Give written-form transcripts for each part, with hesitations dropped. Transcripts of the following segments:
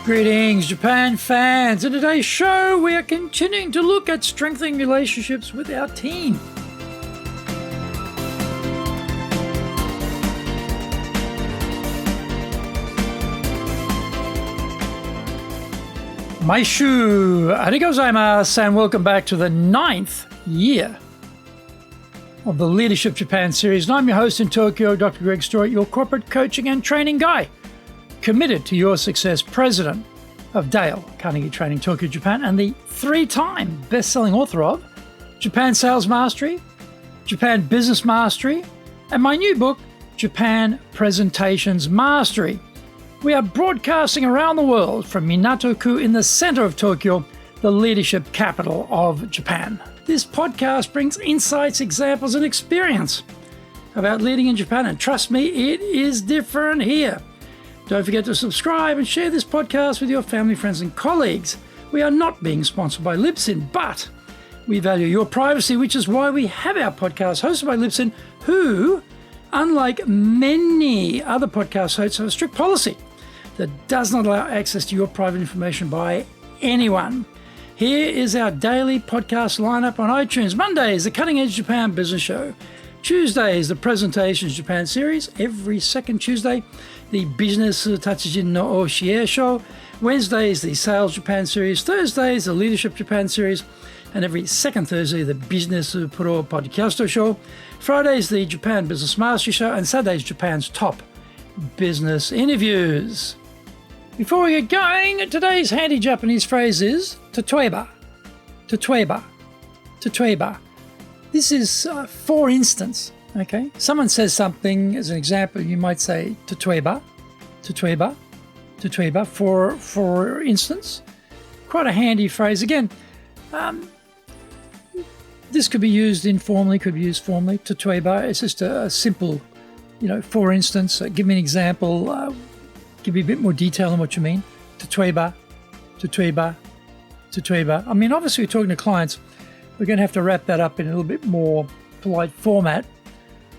Greetings, Japan fans. In today's show, we are continuing to look at strengthening relationships with our team. Maishu, arigatou gozaimasu, and welcome back to the 9th year of the Leadership Japan series. And I'm your host in Tokyo, Dr. Greg Stewart, your corporate coaching and training guy, committed to your success, president of Dale Carnegie Training Tokyo, Japan, and the 3-time best-selling author of Japan Sales Mastery, Japan Business Mastery, and my new book, Japan Presentations Mastery. We are broadcasting around the world from Minato-ku in the center of Tokyo, the leadership capital of Japan. This podcast brings insights, examples, and experience about leading in Japan, and trust me, it is different here. Don't forget to subscribe and share this podcast with your family, friends, and colleagues. We are not being sponsored by Libsyn, but we value your privacy, which is why we have our podcast hosted by Libsyn, who, unlike many other podcast hosts, have a strict policy that does not allow access to your private information by anyone. Here is our daily podcast lineup on iTunes. Mondays, the Cutting Edge Japan Business Show. Tuesdays, the Presentations Japan series. Every second Tuesday, the Business Tatsujin no Oshie Show. Wednesdays, the Sales Japan series. Thursdays, the Leadership Japan series. And every second Thursday, the Business Pro Podcast Show. Fridays, the Japan Business Mastery Show. And Saturdays, Japan's top business interviews. Before we get going, today's handy Japanese phrase is "totoeba." Totoeba. Totoeba. This is for instance, okay? Someone says something, as an example, you might say "totoeba," "totoeba," "totoeba," for instance. Quite a handy phrase. Again, this could be used informally, could be used formally. "Totoeba," it's just a simple, for instance. Give me an example. Give me a bit more detail on what you mean. "Totoeba," "totoeba," "totoeba." I mean, obviously, we're talking to clients. We're going to have to wrap that up in a little bit more polite format.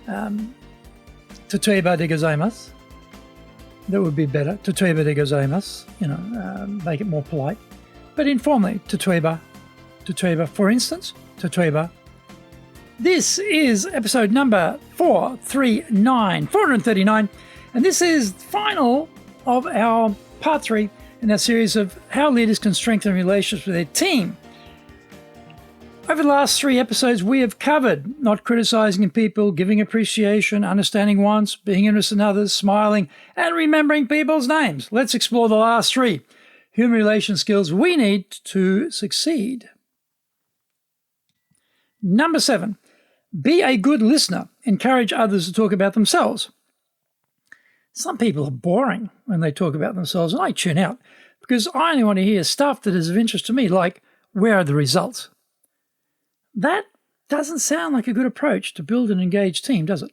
"Totoeba de gozaimasu." That would be better. "Totoeba de gozaimasu." Make it more polite. But informally, "Totoeba," "totoeba." For instance, "Totoeba." This is episode number 439, and this is final of our part 3 in our series of how leaders can strengthen relationships with their team. Over the last 3 episodes, we have covered not criticizing people, giving appreciation, understanding wants, being interested in others, smiling, and remembering people's names. Let's explore the last 3 human relation skills we need to succeed. Number 7, be a good listener. Encourage others to talk about themselves. Some people are boring when they talk about themselves, and I tune out because I only want to hear stuff that is of interest to me, like, where are the results? That doesn't sound like a good approach to build an engaged team, does it?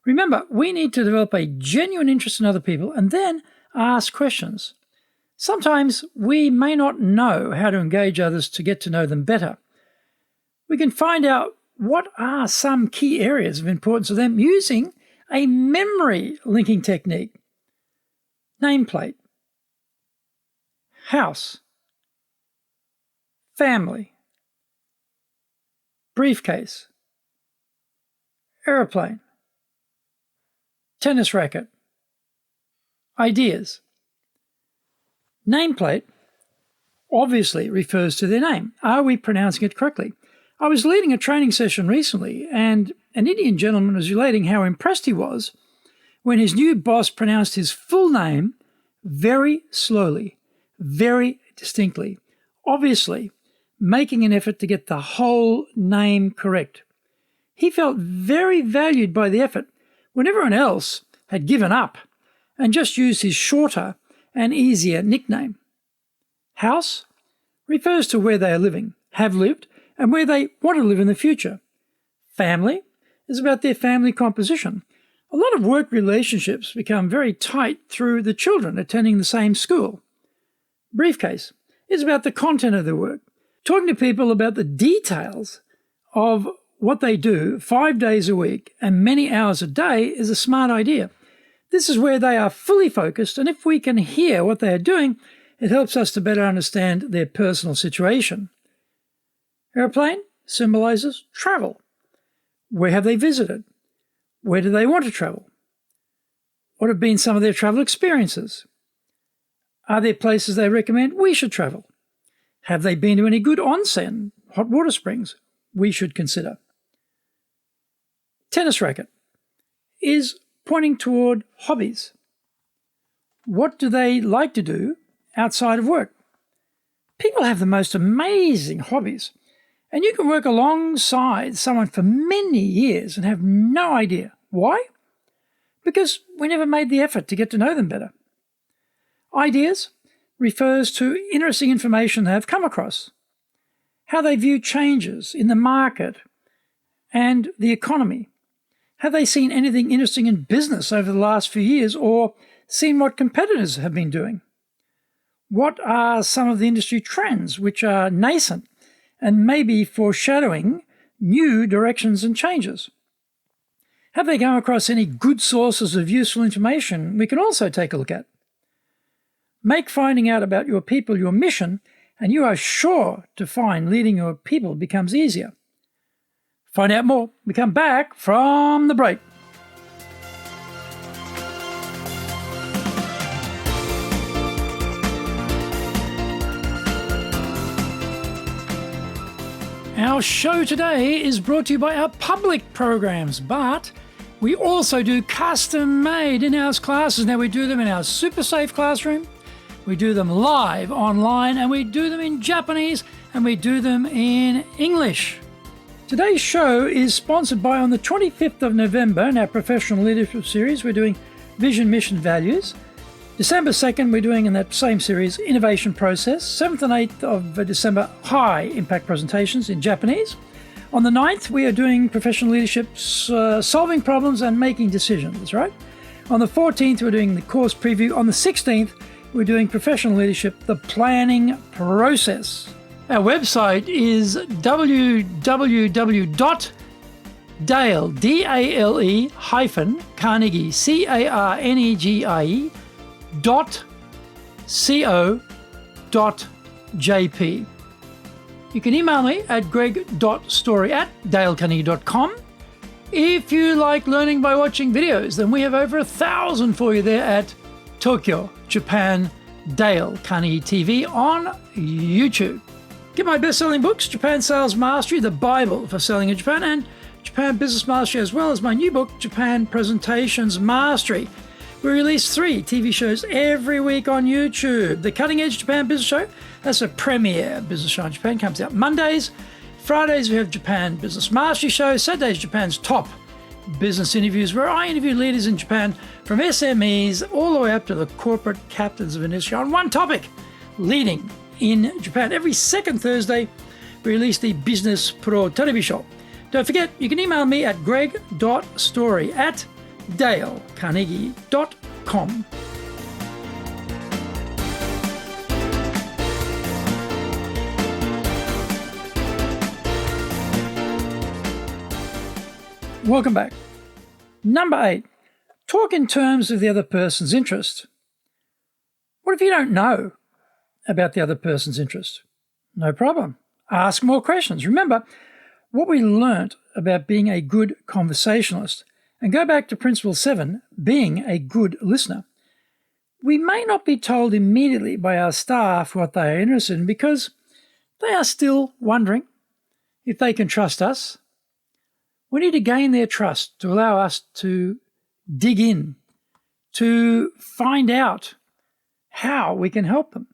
Remember, we need to develop a genuine interest in other people and then ask questions. Sometimes we may not know how to engage others to get to know them better. We can find out what are some key areas of importance to them using a memory linking technique. Nameplate. House. Family. Briefcase. Airplane. Tennis racket. Ideas. Nameplate obviously refers to their name. Are we pronouncing it correctly? I was leading a training session recently, and an Indian gentleman was relating how impressed he was when his new boss pronounced his full name very slowly, very distinctly, obviously making an effort to get the whole name correct. He felt very valued by the effort when everyone else had given up and just used his shorter and easier nickname. House refers to where they are living, have lived, and where they want to live in the future. Family is about their family composition. A lot of work relationships become very tight through the children attending the same school. Briefcase is about the content of their work. Talking to people about the details of what they do 5 days a week and many hours a day is a smart idea. This is where they are fully focused, and if we can hear what they are doing, it helps us to better understand their personal situation. Airplane symbolizes travel. Where have they visited? Where do they want to travel? What have been some of their travel experiences? Are there places they recommend we should travel? Have they been to any good onsen, hot water springs we should consider? Tennis racket is pointing toward hobbies. What do they like to do outside of work? People have the most amazing hobbies, and you can work alongside someone for many years and have no idea. Why? Because we never made the effort to get to know them better. Ideas refers to interesting information they have come across, how they view changes in the market and the economy. Have they seen anything interesting in business over the last few years, or seen what competitors have been doing? What are some of the industry trends which are nascent and maybe foreshadowing new directions and changes? Have they come across any good sources of useful information we can also take a look at? Make finding out about your people your mission, and you are sure to find leading your people becomes easier. Find out more. We come back from the break. Our show today is brought to you by our public programs, but we also do custom-made in-house classes. Now, we do them in our super safe classroom, we do them live online, and we do them in Japanese, and we do them in English. Today's show is sponsored by, on the 25th of November, in our professional leadership series, we're doing Vision, Mission, Values. December 2nd, we're doing in that same series, Innovation Process. 7th and 8th of December, High Impact Presentations in Japanese. On the 9th, we are doing Professional Leadership, Solving Problems and Making Decisions, right? On the 14th, we're doing the course preview. On the 16th, we're doing Professional Leadership, the Planning Process. Our website is www.dale, D-A-L-E hyphen Carnegie, C-A-R-N-E-G-I-E .co.jp. You can email me at greg.story@dalecarnegie.com. If you like learning by watching videos, then we have over 1,000 for you there at Tokyo, Japan, Dale Carnegie TV on YouTube. Get my best-selling books, Japan Sales Mastery, the Bible for selling in Japan, and Japan Business Mastery, as well as my new book, Japan Presentations Mastery. We release 3 TV shows every week on YouTube. The Cutting Edge Japan Business Show, that's a premiere business show in Japan, comes out Mondays. Fridays we have Japan Business Mastery Show. Saturdays, Japan's top business interviews, where I interview leaders in Japan from SMEs all the way up to the corporate captains of industry on one topic, leading in Japan. Every second Thursday, we release the Business Pro Television Show. Don't forget, you can email me at greg.story@dalecarnegie.com. Welcome back. Number 8, talk in terms of the other person's interest. What if you don't know about the other person's interest? No problem. Ask more questions. Remember what we learnt about being a good conversationalist, and go back to Principle 7, being a good listener. We may not be told immediately by our staff what they are interested in because they are still wondering if they can trust us. We need to gain their trust to allow us to dig in, to find out how we can help them.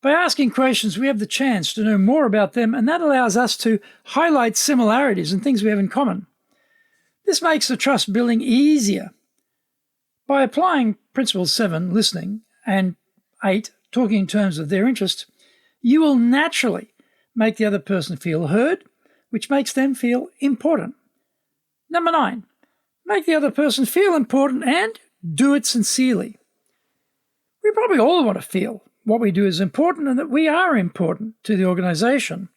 By asking questions, we have the chance to know more about them, and that allows us to highlight similarities and things we have in common. This makes the trust building easier. By applying Principle 7, listening, and 8, talking in terms of their interest, you will naturally make the other person feel heard, which makes them feel important. Number 9, make the other person feel important and do it sincerely. We probably all want to feel what we do is important and that we are important to the organization.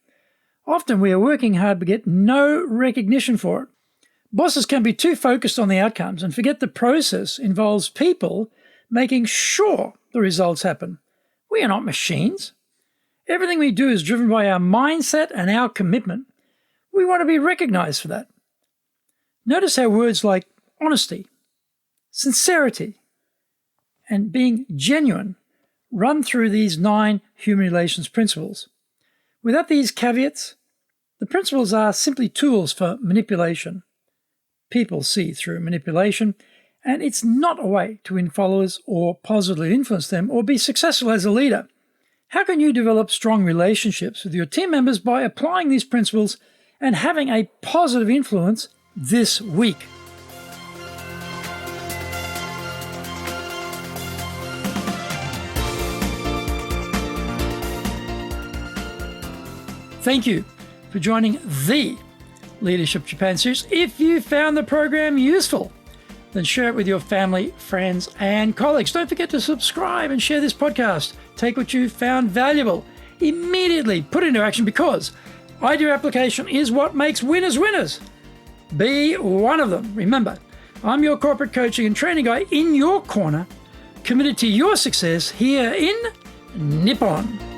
Often we are working hard but get no recognition for it. Bosses can be too focused on the outcomes and forget the process involves people making sure the results happen. We are not machines. Everything we do is driven by our mindset and our commitment. We want to be recognized for that. Notice how words like honesty, sincerity, and being genuine run through these 9 human relations principles. Without these caveats, the principles are simply tools for manipulation. People see through manipulation, and it's not a way to win followers or positively influence them or be successful as a leader. How can you develop strong relationships with your team members by applying these principles and having a positive influence this week? Thank you for joining the Leadership Japan series. If you found the program useful, then share it with your family, friends, and colleagues. Don't forget to subscribe and share this podcast. Take what you found valuable, immediately put it into action, because idea application is what makes winners winners. Be one of them. Remember, I'm your corporate coaching and training guy in your corner, committed to your success here in Nippon.